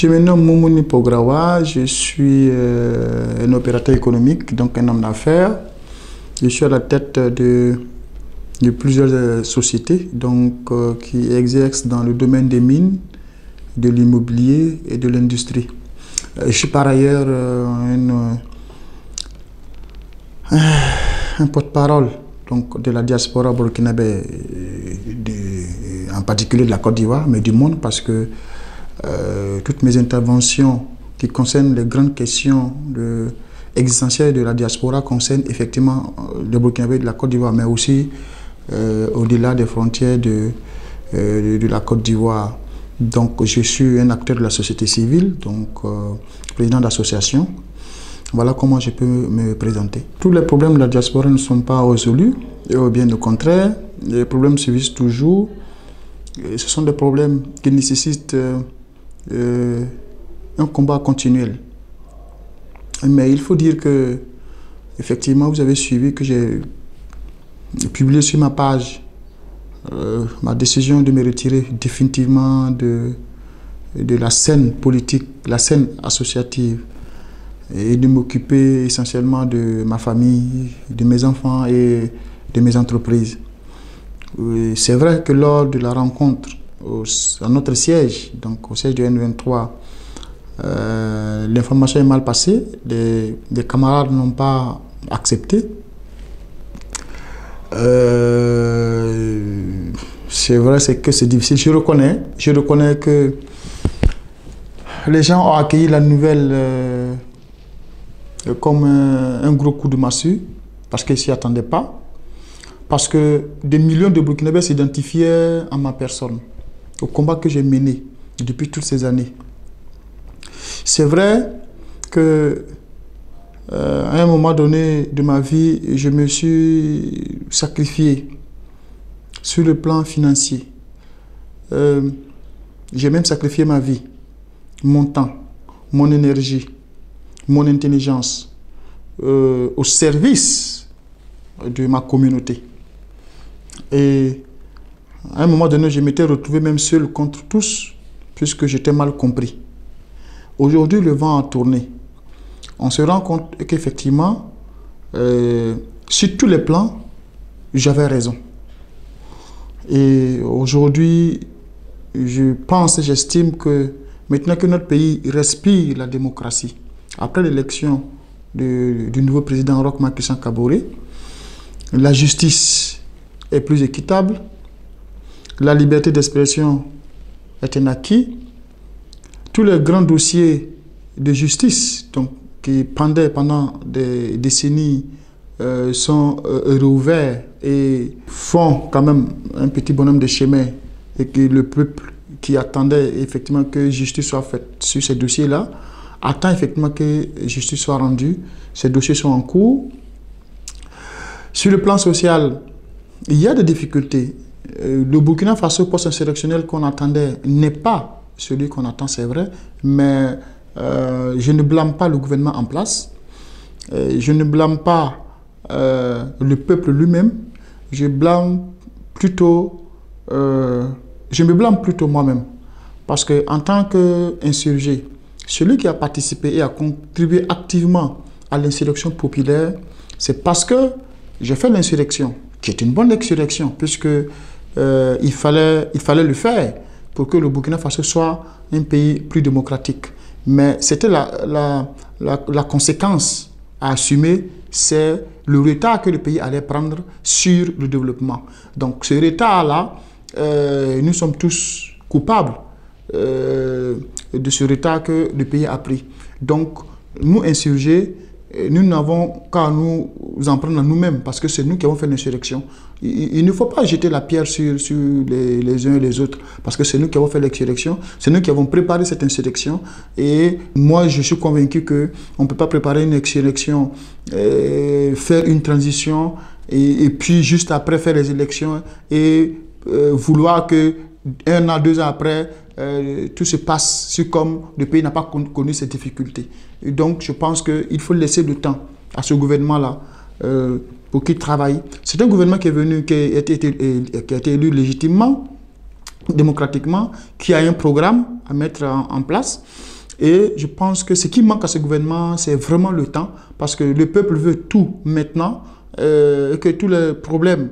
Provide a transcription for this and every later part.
Je me nomme Moumouni Pograwa, je suis un opérateur économique, donc un homme d'affaires. Je suis à la tête de plusieurs sociétés donc, qui exercent dans le domaine des mines, de l'immobilier et de l'industrie. Je suis par ailleurs un porte-parole de la diaspora burkinabé, en particulier de la Côte d'Ivoire, mais du monde, parce que toutes mes interventions qui concernent les grandes questions existentielles de la diaspora concernent effectivement le Burkinabé de la Côte d'Ivoire, mais aussi au-delà des frontières de la Côte d'Ivoire. Donc je suis un acteur de la société civile, donc président d'association. Voilà comment je peux me présenter. Tous les problèmes de la diaspora ne sont pas résolus, et bien au contraire, les problèmes se visent toujours. Et ce sont des problèmes qui nécessitent un combat continuel. Mais il faut dire que, effectivement, vous avez suivi que j'ai publié sur ma page ma décision de me retirer définitivement de la scène politique, la scène associative, et de m'occuper essentiellement de ma famille, de mes enfants et de mes entreprises. C'est vrai que lors de la rencontre à notre siège, donc au siège du N23, l'information est mal passée, des camarades n'ont pas accepté. C'est vrai, c'est que c'est difficile. Je reconnais que les gens ont accueilli la nouvelle comme un gros coup de massue, parce qu'ils ne s'y attendaient pas. Parce que des millions de Burkinabés s'identifiaient à ma personne, au combat que j'ai mené depuis toutes ces années. C'est vrai que à un moment donné de ma vie, je me suis sacrifié sur le plan financier. J'ai même sacrifié ma vie, mon temps, mon énergie, mon intelligence au service de ma communauté. Et à un moment donné, je m'étais retrouvé même seul contre tous, puisque j'étais mal compris. Aujourd'hui, le vent a tourné. On se rend compte qu'effectivement, sur tous les plans, j'avais raison. Et aujourd'hui, je pense et j'estime que maintenant que notre pays respire la démocratie, après l'élection du nouveau président Roch Marc Christian Kaboré, la justice est plus équitable, la liberté d'expression est un acquis, tous les grands dossiers de justice donc, qui pendaient pendant des décennies sont réouverts et font quand même un petit bonhomme de chemin, et que le peuple qui attendait effectivement que justice soit faite sur ces dossiers-là attend effectivement que justice soit rendue. Ces dossiers sont en cours. Sur le plan social, il y a des difficultés. Le Burkina Faso post-insurrectionnel qu'on attendait n'est pas celui qu'on attend, c'est vrai, mais je ne blâme pas le gouvernement en place, je ne blâme pas le peuple lui-même, je me blâme plutôt moi-même, parce qu'en tant qu'insurgé, celui qui a participé et a contribué activement à l'insurrection populaire, c'est parce que j'ai fait l'insurrection, qui est une bonne insurrection, puisque il fallait le faire pour que le Burkina Faso soit un pays plus démocratique. Mais c'était la conséquence à assumer, c'est le retard que le pays allait prendre sur le développement. Donc ce retard-là, nous sommes tous coupables de ce retard que le pays a pris. Donc nous, insurgés, nous n'avons qu'à nous en prendre à nous-mêmes, parce que c'est nous qui avons fait l'insurrection. Il ne faut pas jeter la pierre sur les uns et les autres, parce que c'est nous qui avons fait l'insurrection, c'est nous qui avons préparé cette insurrection. Et moi, je suis convaincu qu'on ne peut pas préparer une insurrection, faire une transition, et puis juste après faire les élections, et vouloir que 1 an, 2 ans après, tout se passe comme le pays n'a pas connu ces difficultés. Et donc, je pense qu'il faut laisser le temps à ce gouvernement-là pour qu'il travaille. C'est un gouvernement qui est venu, qui a été élu légitimement, démocratiquement, qui a un programme à mettre en place. Et je pense que ce qui manque à ce gouvernement, c'est vraiment le temps, parce que le peuple veut tout maintenant, que tous les problèmes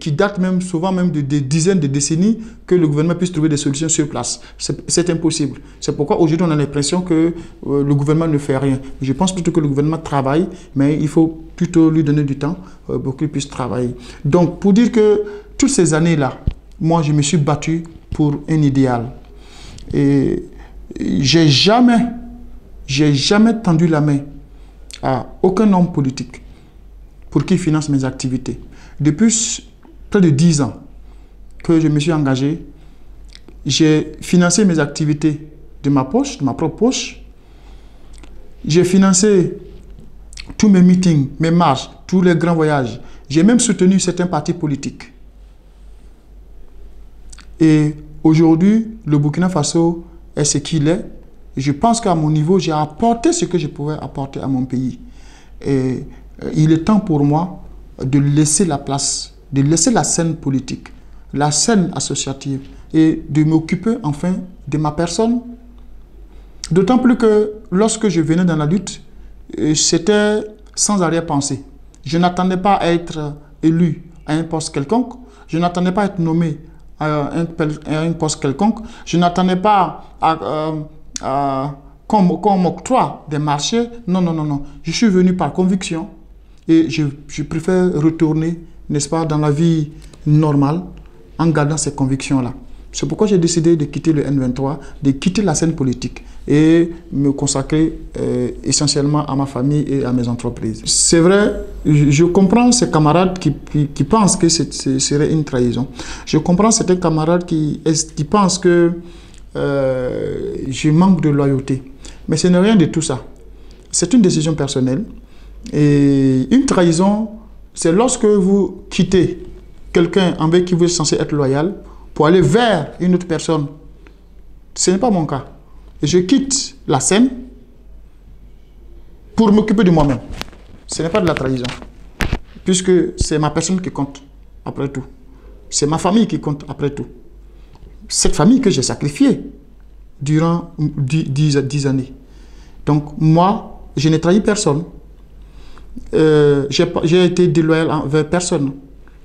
qui datent même souvent même de des dizaines de décennies, que le gouvernement puisse trouver des solutions sur place. C'est impossible. C'est pourquoi aujourd'hui on a l'impression que le gouvernement ne fait rien. Je pense plutôt que le gouvernement travaille, mais il faut plutôt lui donner du temps pour qu'il puisse travailler. Donc pour dire que toutes ces années-là, moi je me suis battu pour un idéal. Et j'ai jamais tendu la main à aucun homme politique pour qu'il finance mes activités. Depuis près de 10 ans que je me suis engagé, j'ai financé mes activités de ma poche, de ma propre poche. J'ai financé tous mes meetings, mes marches, tous les grands voyages. J'ai même soutenu certains partis politiques. Et aujourd'hui, le Burkina Faso est ce qu'il est. Je pense qu'à mon niveau, j'ai apporté ce que je pouvais apporter à mon pays. Et il est temps pour moi de laisser la place, de laisser la scène politique, la scène associative et de m'occuper enfin de ma personne. D'autant plus que lorsque je venais dans la lutte, c'était sans arrière-pensée. Je n'attendais pas à être élu à un poste quelconque, je n'attendais pas à être nommé à un poste quelconque, je n'attendais pas qu'on m'octroie des marchés. Non, non, non, non. Je suis venu par conviction et je préfère retourner, n'est-ce pas, dans la vie normale en gardant ces convictions-là. C'est pourquoi j'ai décidé de quitter le N23, de quitter la scène politique et me consacrer essentiellement à ma famille et à mes entreprises. C'est vrai, je comprends ces camarades qui pensent que ce serait une trahison. Je comprends certains camarades qui pensent que je manque de loyauté. Mais ce n'est rien de tout ça. C'est une décision personnelle. Et une trahison, c'est lorsque vous quittez quelqu'un avec qui vous êtes censé être loyal pour aller vers une autre personne. Ce n'est pas mon cas. Et je quitte la scène pour m'occuper de moi-même. Ce n'est pas de la trahison. Puisque c'est ma personne qui compte, après tout. C'est ma famille qui compte, après tout. Cette famille que j'ai sacrifiée durant 10 années. Donc moi, je n'ai trahi personne. J'ai été déloyal envers personne.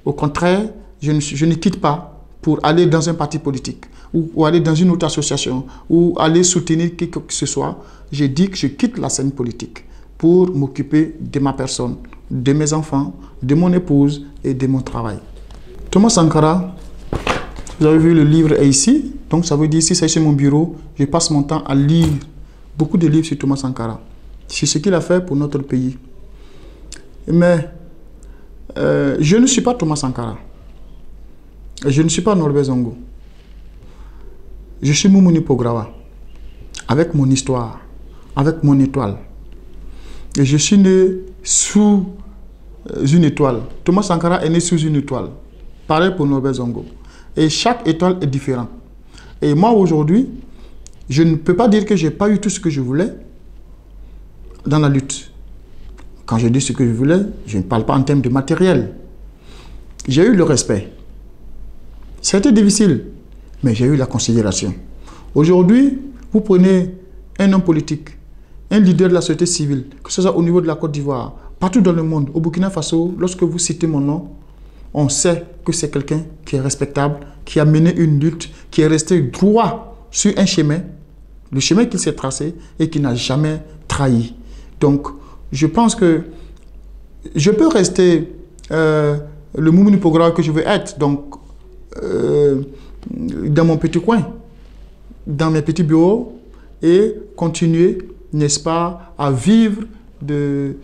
Au contraire, je ne quitte pas pour aller dans un parti politique ou aller dans une autre association ou aller soutenir qui que ce soit. J'ai dit que je quitte la scène politique pour m'occuper de ma personne, de mes enfants, de mon épouse et de mon travail. Thomas Sankara, vous avez vu, le livre est ici. Donc ça veut dire, si c'est sur mon bureau, je passe mon temps à lire beaucoup de livres sur Thomas Sankara. C'est ce qu'il a fait pour notre pays. Mais je ne suis pas Thomas Sankara. Je ne suis pas Norbert Zongo. Je suis Moumouni Pograwa, avec mon histoire, avec mon étoile. Et je suis né sous une étoile. Thomas Sankara est né sous une étoile. Pareil pour Norbert Zongo. Et chaque étoile est différente. Et moi, aujourd'hui, je ne peux pas dire que je n'ai pas eu tout ce que je voulais dans la lutte. Quand je dis ce que je voulais, je ne parle pas en termes de matériel. J'ai eu le respect. C'était difficile, mais j'ai eu la considération. Aujourd'hui, vous prenez un homme politique, un leader de la société civile, que ce soit au niveau de la Côte d'Ivoire, partout dans le monde, au Burkina Faso, lorsque vous citez mon nom, on sait que c'est quelqu'un qui est respectable, qui a mené une lutte, qui est resté droit sur un chemin, le chemin qu'il s'est tracé et qui n'a jamais trahi. Donc, je pense que je peux rester le Moumouni Pograwa que je veux être, donc dans mon petit coin, dans mes petits bureaux, et continuer, n'est-ce pas, à vivre de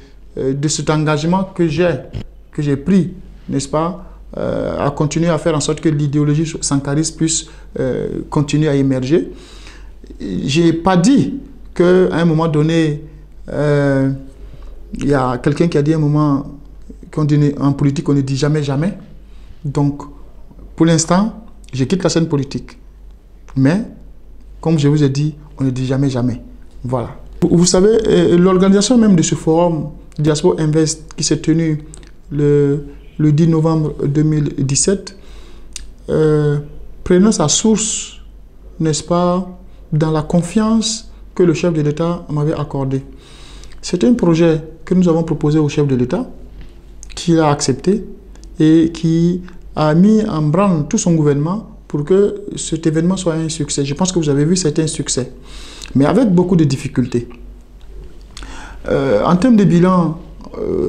cet engagement que j'ai pris, n'est-ce pas, à continuer à faire en sorte que l'idéologie sankariste puisse continuer à émerger. Je n'ai pas dit qu'à un moment donné, il y a quelqu'un qui a dit à un moment qu'en politique, on ne dit jamais, jamais. Donc, pour l'instant, je quitte la scène politique. Mais, comme je vous ai dit, on ne dit jamais, jamais. Voilà. Vous savez, l'organisation même de ce forum Diaspora Invest qui s'est tenu le 10 novembre 2017, prenant sa source, n'est-ce pas, dans la confiance que le chef de l'État m'avait accordé. C'était un projet que nous avons proposé au chef de l'État, qui l'a accepté et qui a mis en branle tout son gouvernement pour que cet événement soit un succès. Je pense que vous avez vu, c'était un succès, mais avec beaucoup de difficultés. En termes de bilan,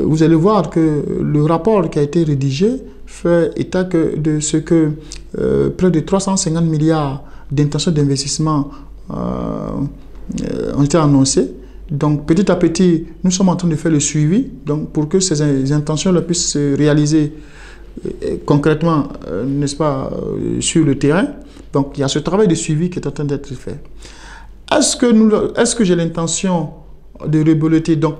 vous allez voir que le rapport qui a été rédigé fait état de ce que près de 350 milliards d'intentions d'investissement ont été annoncées. Donc petit à petit, nous sommes en train de faire le suivi donc, pour que ces intentions puissent se réaliser concrètement, n'est-ce pas, sur le terrain. Donc il y a ce travail de suivi qui est en train d'être fait. Est-ce que j'ai l'intention de rebeloter, donc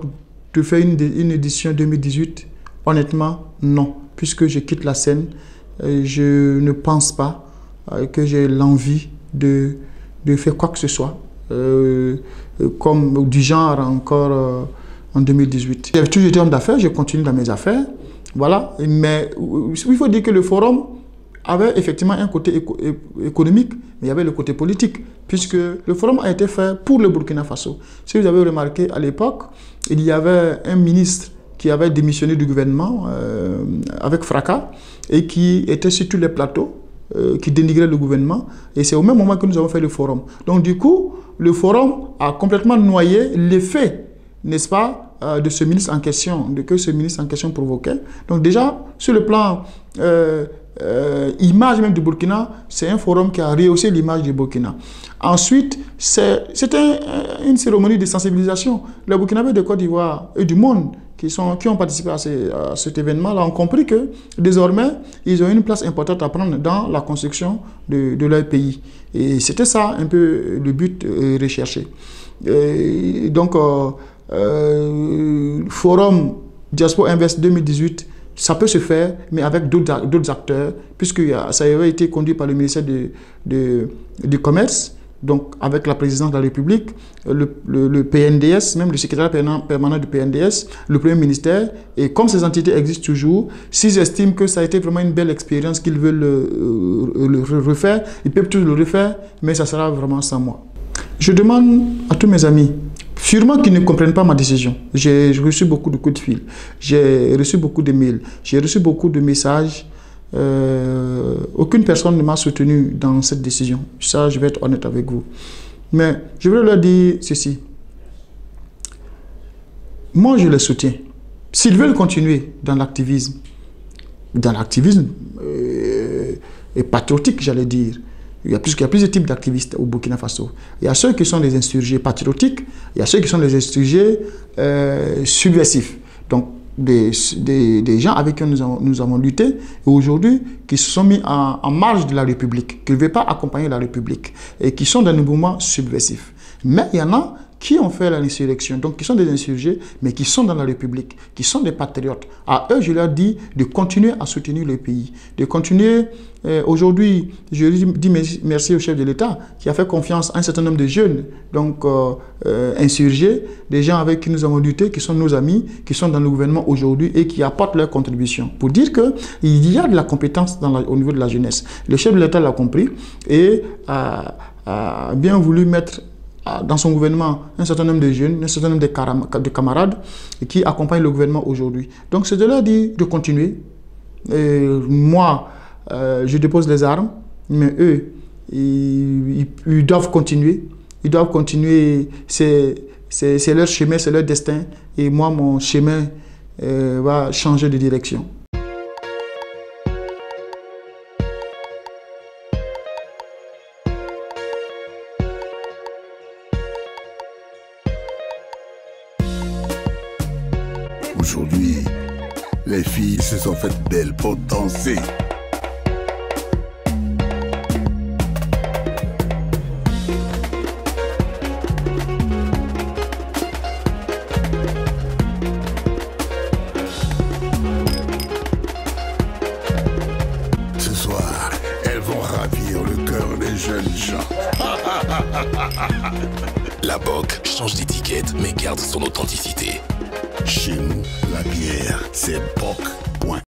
de faire une édition 2018? Honnêtement, non. Puisque je quitte la scène, je ne pense pas que j'ai l'envie de faire quoi que ce soit, comme du genre encore en 2018. J'ai toujours été homme d'affaires, je continue dans mes affaires, voilà. Mais il faut dire que le forum avait effectivement un côté économique, mais il y avait le côté politique, puisque le forum a été fait pour le Burkina Faso. Si vous avez remarqué, à l'époque, il y avait un ministre qui avait démissionné du gouvernement avec fracas et qui était sur tous les plateaux, qui dénigrait le gouvernement. Et c'est au même moment que nous avons fait le forum. Donc du coup, le forum a complètement noyé l'effet, n'est-ce pas, de ce ministre en question, que ce ministre en question provoquait. Donc déjà, sur le plan image même du Burkina, c'est un forum qui a rehaussé l'image du Burkina. Ensuite, c'était une cérémonie de sensibilisation. Les Burkinabés de Côte d'Ivoire et du monde qui ont participé à cet événement-là ont compris que désormais, ils ont une place importante à prendre dans la construction de leur pays. Et c'était ça un peu le but recherché. Et donc, Forum Diaspora Invest 2018, ça peut se faire, mais avec d'autres acteurs, puisque ça avait été conduit par le ministère du Commerce, donc avec la présidence de la République, le PNDS, même le secrétaire permanent du PNDS, le Premier ministère. Et comme ces entités existent toujours, s'ils estiment que ça a été vraiment une belle expérience, qu'ils veulent le refaire, ils peuvent toujours le refaire, mais ça sera vraiment sans moi. Je demande à tous mes amis, sûrement qu'ils ne comprennent pas ma décision. J'ai reçu beaucoup de coups de fil, j'ai reçu beaucoup de mails, j'ai reçu beaucoup de messages. Aucune personne ne m'a soutenu dans cette décision. Ça, je vais être honnête avec vous. Mais je voudrais leur dire ceci. Moi, je les soutiens. S'ils veulent continuer dans l'activisme patriotique, j'allais dire. Il y a plusieurs types d'activistes au Burkina Faso. Il y a ceux qui sont des insurgés patriotiques, il y a ceux qui sont des insurgés subversifs. Donc, des gens avec qui nous avons lutté et aujourd'hui qui se sont mis en marge de la République, qui ne veulent pas accompagner la République et qui sont dans le mouvement subversif. Mais il y en a qui ont fait l'insurrection, donc qui sont des insurgés, mais qui sont dans la République, qui sont des patriotes. À eux, je leur dis de continuer à soutenir le pays, de continuer. Aujourd'hui, je dis merci au chef de l'État qui a fait confiance à un certain nombre de jeunes, donc insurgés, des gens avec qui nous avons lutté, qui sont nos amis, qui sont dans le gouvernement aujourd'hui et qui apportent leur contribution. Pour dire qu'il y a de la compétence au niveau de la jeunesse. Le chef de l'État l'a compris et a bien voulu mettre dans son gouvernement un certain nombre de jeunes, un certain nombre de camarades qui accompagnent le gouvernement aujourd'hui. Donc c'est de leur dire de continuer. Moi, je dépose les armes, mais eux, ils doivent continuer. Ils doivent continuer, c'est leur chemin, c'est leur destin. Et moi, mon chemin va changer de direction. Aujourd'hui, les filles se sont faites belles pour danser. Ce soir, elles vont ravir le cœur des jeunes gens. La BOC change d'étiquette mais garde son authenticité. Chez nous, la bière, c'est BOC.